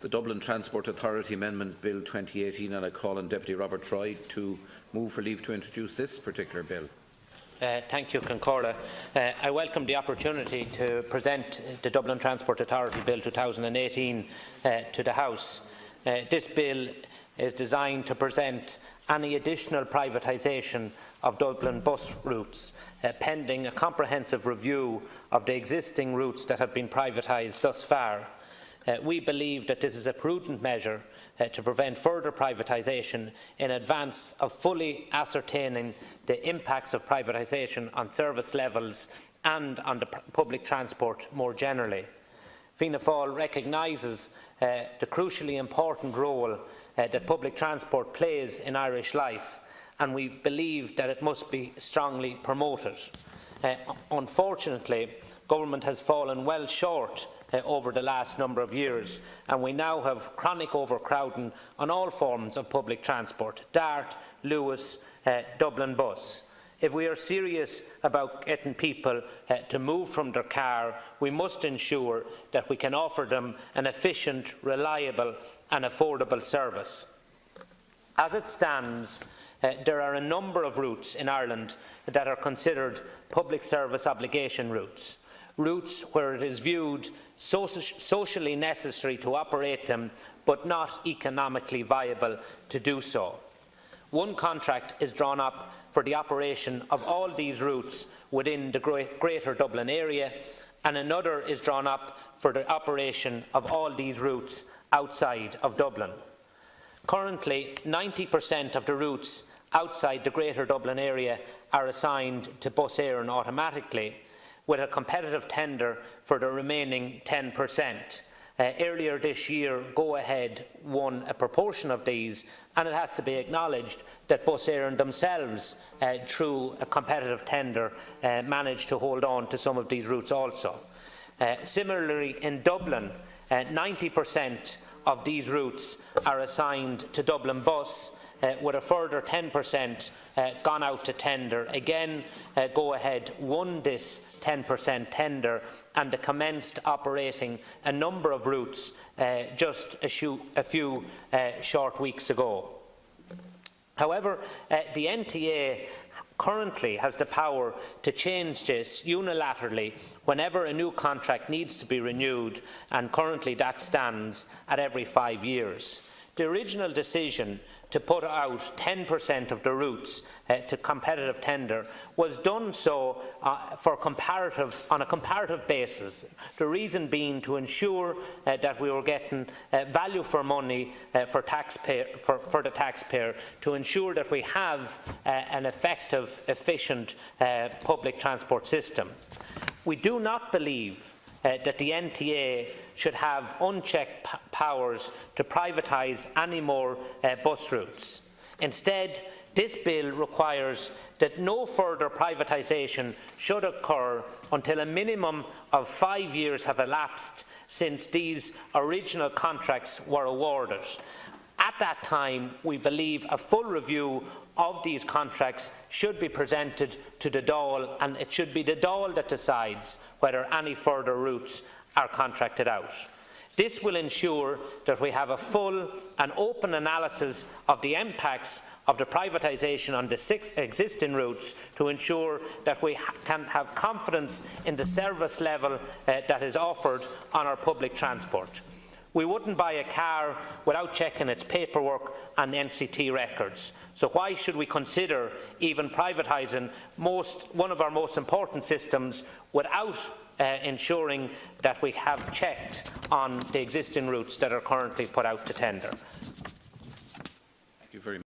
The Dublin Transport Authority Amendment Bill 2018, and I call on Deputy Robert Troy to move for leave to introduce this particular bill. Thank you, Concora. I welcome the opportunity to present the Dublin Transport Authority Bill 2018 to the House. This bill is designed to present any additional privatisation of Dublin bus routes, pending a comprehensive review of the existing routes that have been privatised thus far. We believe that this is a prudent measure to prevent further privatisation in advance of fully ascertaining the impacts of privatisation on service levels and on the public transport more generally. Fianna Fáil recognises the crucially important role that public transport plays in Irish life, and we believe that it must be strongly promoted. Unfortunately, government has fallen well short over the last number of years, and we now have chronic overcrowding on all forms of public transport: Dart, Lewis, Dublin bus. If we are serious about getting people to move from their car, we must ensure that we can offer them an efficient, reliable and affordable service. As it stands, there are a number of routes in Ireland that are considered public service obligation routes. Routes where it is viewed socially necessary to operate them, but not economically viable to do so. One contract is drawn up for the operation of all these routes within the Greater Dublin area, and another is drawn up for the operation of all these routes outside of Dublin. Currently, 90% of the routes outside the Greater Dublin area are assigned to Bus Éireann automatically, with a competitive tender for the remaining 10%. Earlier this year, Go Ahead won a proportion of these, and it has to be acknowledged that Bus Éireann themselves, through a competitive tender, managed to hold on to some of these routes also. Similarly, in Dublin, 90% of these routes are assigned to Dublin Bus, with a further 10% gone out to tender. Again, Go Ahead won this 10% tender and commenced operating a number of routes just a few short weeks ago. However, the NTA currently has the power to change this unilaterally whenever a new contract needs to be renewed, and currently that stands at every 5 years. The original decision to put out 10% of the routes to competitive tender was done so on a comparative basis. The reason being to ensure that we were getting value for money for the taxpayer, to ensure that we have an effective, efficient public transport system. We do not believe that the NTA should have unchecked powers to privatise any more bus routes. Instead, this bill requires that no further privatisation should occur until a minimum of 5 years have elapsed since these original contracts were awarded. At that time, we believe a full review of these contracts should be presented to the Dáil, and it should be the Dáil that decides whether any further routes are contracted out. This will ensure that we have a full and open analysis of the impacts of the privatisation on the 6 existing routes, to ensure that we can have confidence in the service level that is offered on our public transport. We wouldn't buy a car without checking its paperwork and NCT records. So why should we consider even privatising one of our most important systems without ensuring that we have checked on the existing routes that are currently put out to tender? Thank you very much.